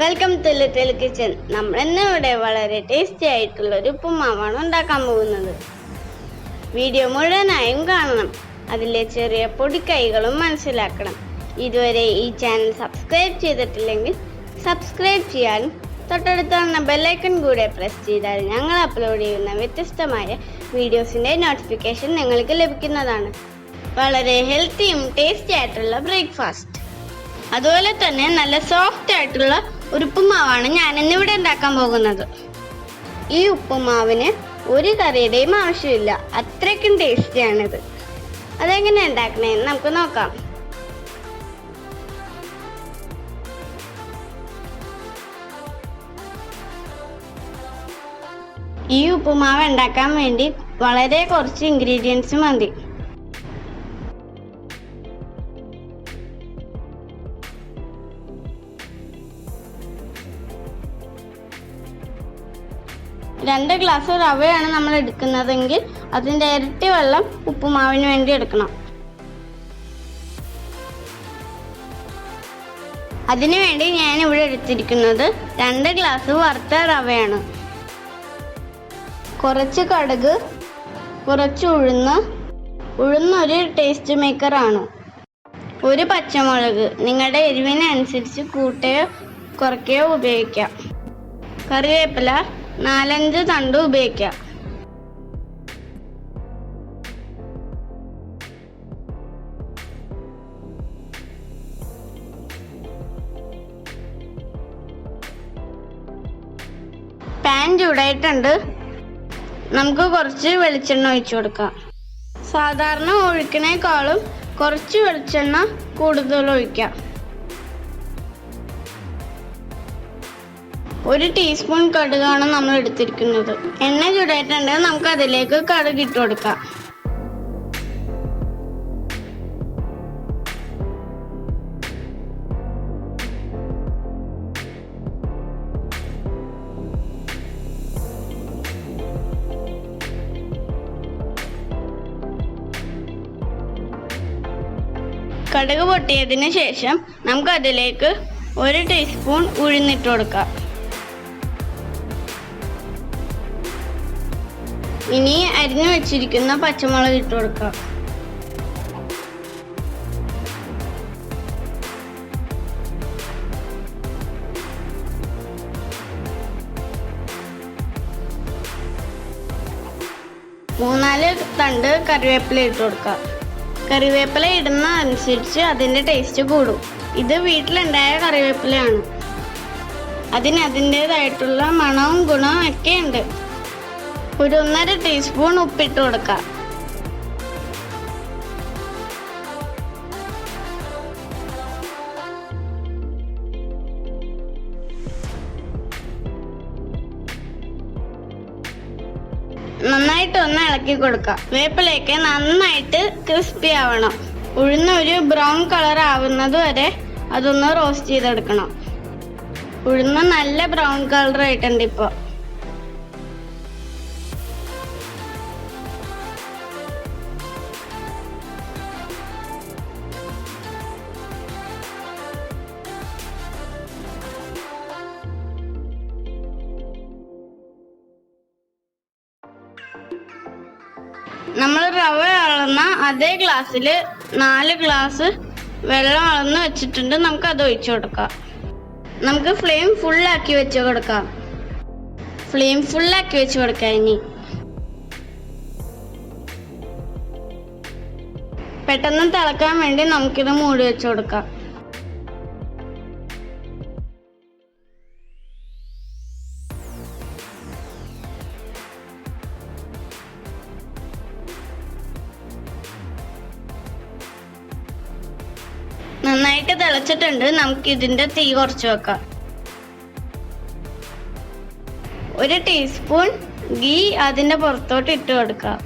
Welcome to little kitchen. നമ്മൾ ഇന്നിവിടെ വളരെ ടേസ്റ്റി ആയിട്ടുള്ള ഒരു ഉപ്പുമാവാണ് ഉണ്ടാക്കാൻ പോകുന്നത്. വീഡിയോ മുഴുവനായും കാണണം. അതിലെ ചെറിയ പൊടിക്കൈകളും മനസ്സിലാക്കണം. ഇതുവരെ ഈ ചാനൽ സബ്സ്ക്രൈബ് ചെയ്തിട്ടില്ലെങ്കിൽ സബ്സ്ക്രൈബ് ചെയ്യാനും തൊട്ടടുത്തുള്ള ബെല്ലൈക്കൺ കൂടെ പ്രസ് ചെയ്താൽ ഞങ്ങൾ അപ്ലോഡ് ചെയ്യുന്ന വ്യത്യസ്തമായ വീഡിയോസിൻ്റെ നോട്ടിഫിക്കേഷൻ നിങ്ങൾക്ക് ലഭിക്കുന്നതാണ്. വളരെ ഹെൽത്തിയും ടേസ്റ്റി ആയിട്ടുള്ള ബ്രേക്ക്ഫാസ്റ്റ്, അതുപോലെ തന്നെ നല്ല സോഫ്റ്റ് ആയിട്ടുള്ള ഒരു ഉപ്പുമാവാണ് ഞാൻ ഇന്നിവിടെ ഉണ്ടാക്കാൻ പോകുന്നത്. ഈ ഉപ്പുമാവിന് ഒരു കറിയുടെയും ആവശ്യമില്ല, അത്രയ്ക്കും ടേസ്റ്റിയാണിത്. അതെങ്ങനെ ഉണ്ടാക്കണേന്ന് നമുക്ക് നോക്കാം. ഈ ഉപ്പുമാവ് ഉണ്ടാക്കാൻ വേണ്ടി വളരെ കുറച്ച് ഇൻഗ്രീഡിയൻസ് മതി. രണ്ട് ഗ്ലാസ് റവയാണ് നമ്മൾ എടുക്കുന്നതെങ്കിൽ അതിൻ്റെ ഇരട്ടി വെള്ളം ഉപ്പുമാവിന് വേണ്ടി എടുക്കണം. അതിനുവേണ്ടി ഞാൻ ഇവിടെ എടുത്തിരിക്കുന്നത് 2 ഗ്ലാസ് വറുത്ത റവയാണ്. കുറച്ച് കടുക്, കുറച്ച് ഉഴുന്നൊരു ടേസ്റ്റ് മേക്കറാണ്. ഒരു പച്ചമുളക്, നിങ്ങളുടെ എരിവിനനുസരിച്ച് കൂട്ടുകയോ കുറയ്ക്കുകയോ ഉപയോഗിക്കാം. കറിവേപ്പില 4-5 തണ്ട് ഉപയോഗിക്കാം. പാൻ ചൂടായിട്ടുണ്ട്. നമുക്ക് കുറച്ച് വെളിച്ചെണ്ണ ഒഴിച്ചു കൊടുക്കാം. സാധാരണ ഒഴിക്കണേക്കാളും കുറച്ച് വെളിച്ചെണ്ണ കൂടുതൽ ഒഴിക്കാം. 1 ടീസ്പൂൺ കടുകാണ് നമ്മൾ എടുത്തിരിക്കുന്നത്. എണ്ണ ചൂടായിട്ടുണ്ട്. നമുക്ക് അതിലേക്ക് കടുക് ഇട്ട് കൊടുക്കാം. കടുക് പൊട്ടിയതിന് ശേഷം നമുക്ക് അതിലേക്ക് 1 ടീസ്പൂൺ ഉഴുന്നിട്ട് കൊടുക്കാം. ഇനി അരിഞ്ഞു വെച്ചിരിക്കുന്ന പച്ചമുളക് ഇട്ട് കൊടുക്കാം. മൂന്നാല് തണ്ട് കറിവേപ്പില ഇട്ട് കൊടുക്കാം. കറിവേപ്പില ഇടുന്ന അനുസരിച്ച് അതിൻ്റെ ടേസ്റ്റ് കൂടും. ഇത് വീട്ടിലുണ്ടായ കറിവേപ്പിലയാണ്. അതിൻ്റേതായിട്ടുള്ള മണവും ഗുണവും ഒക്കെ ഉണ്ട്. 1.5 ടീസ്പൂൺ ഉപ്പിട്ട് കൊടുക്കാം. നന്നായിട്ട് ഇളക്കി കൊടുക്കാം. വേപ്പിലേക്ക് നന്നായിട്ട് ക്രിസ്പി ആവണം. ഉഴുന്നൊരു ബ്രൗൺ കളർ ആവുന്നത് വരെ അതൊന്ന് റോസ്റ്റ് ചെയ്തെടുക്കണം. ഉഴുന്ന് നല്ല ബ്രൗൺ കളർ ആയിട്ടുണ്ട് ഇപ്പോൾ. നമ്മൾ റവ അളന്ന അതേ ഗ്ലാസ്സിൽ 4 ഗ്ലാസ് വെള്ളം അളന്ന് വെച്ചിട്ടുണ്ട്. നമുക്ക് അത് ഒഴിച്ചു കൊടുക്കാം. നമുക്ക് ഫ്ലെയിം ഫുള്ളാക്കി വെച്ച് കൊടുക്കാം. ഇനി പെട്ടെന്ന് തിളക്കാൻ വേണ്ടി നമുക്കിത് മൂടി വെച്ച് കൊടുക്കാം. നന്നായിട്ട് തിളച്ചിട്ടുണ്ട്. നമുക്ക് ഇതിന്റെ തീ കുറച്ച് വെക്കാം. 1 ടീസ്പൂൺ ഗീ അതിന്റെ പുറത്തോട്ട് ഇട്ട് കൊടുക്കാം.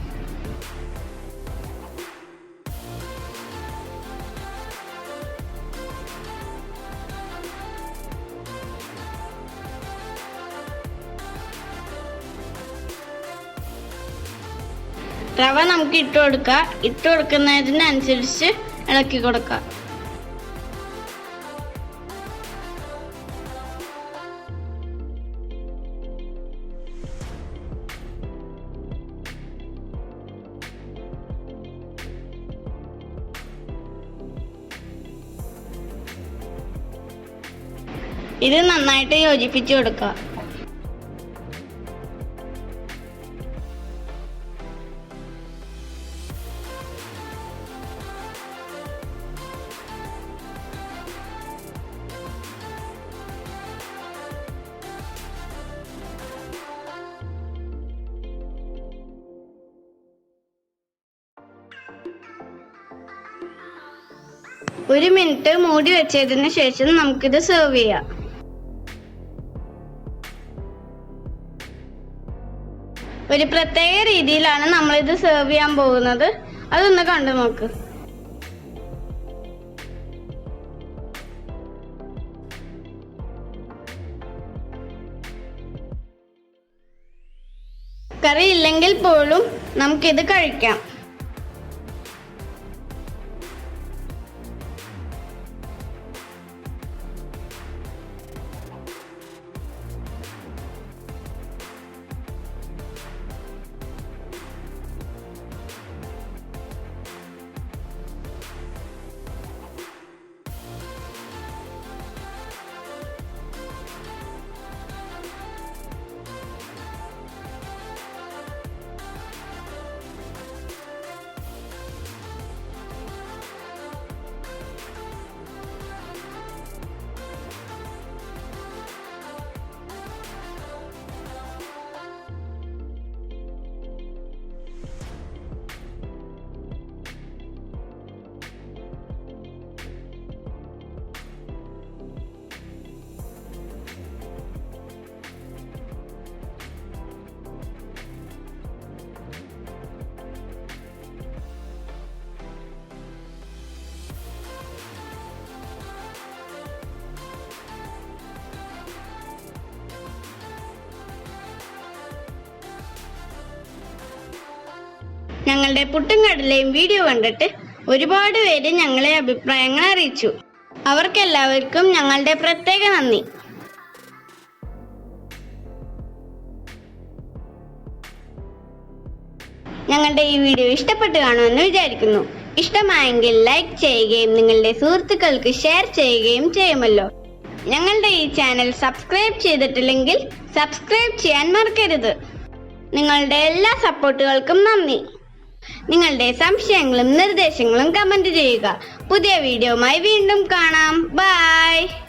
റവ നമുക്ക് ഇട്ട് കൊടുക്കുന്നതിനനുസരിച്ച് ഇളക്കി കൊടുക്കാം. ഇത് നന്നായിട്ട് യോജിപ്പിച്ചു കൊടുക്കുക. ഒരു മിനിറ്റ് മൂടി വെച്ചതിന് ശേഷം നമുക്കിത് സെർവ് ചെയ്യാം. ഒരു പ്രത്യേക രീതിയിലാണ് നമ്മളിത് സെർവ് ചെയ്യാൻ പോകുന്നത്. അതൊന്ന് കണ്ടു നോക്ക്. കറി ഇല്ലെങ്കിൽ പോലും നമുക്കിത് കഴിക്കാം. ഞങ്ങളുടെ പുട്ടും കടലയും വീഡിയോ കണ്ടിട്ട് ഒരുപാട് പേര് ഞങ്ങളെ അഭിപ്രായങ്ങൾ അറിയിച്ചു. അവർക്കെല്ലാവർക്കും ഞങ്ങളുടെ പ്രത്യേക നന്ദി. ഞങ്ങളുടെ ഈ വീഡിയോ ഇഷ്ടപ്പെട്ട് കാണുമെന്ന് വിചാരിക്കുന്നു. ഇഷ്ടമായെങ്കിൽ ലൈക്ക് ചെയ്യുകയും നിങ്ങളുടെ സുഹൃത്തുക്കൾക്ക് ഷെയർ ചെയ്യുകയും ചെയ്യുമല്ലോ. ഞങ്ങളുടെ ഈ ചാനൽ സബ്സ്ക്രൈബ് ചെയ്തിട്ടില്ലെങ്കിൽ സബ്സ്ക്രൈബ് ചെയ്യാൻ മറക്കരുത്. നിങ്ങളുടെ എല്ലാ സപ്പോർട്ടുകൾക്കും നന്ദി. നിങ്ങളുടെ സംശയങ്ങളും നിർദ്ദേശങ്ങളും കമന്റ് ചെയ്യുക. പുതിയ വീഡിയോയുമായി വീണ്ടും കാണാം. ബൈ.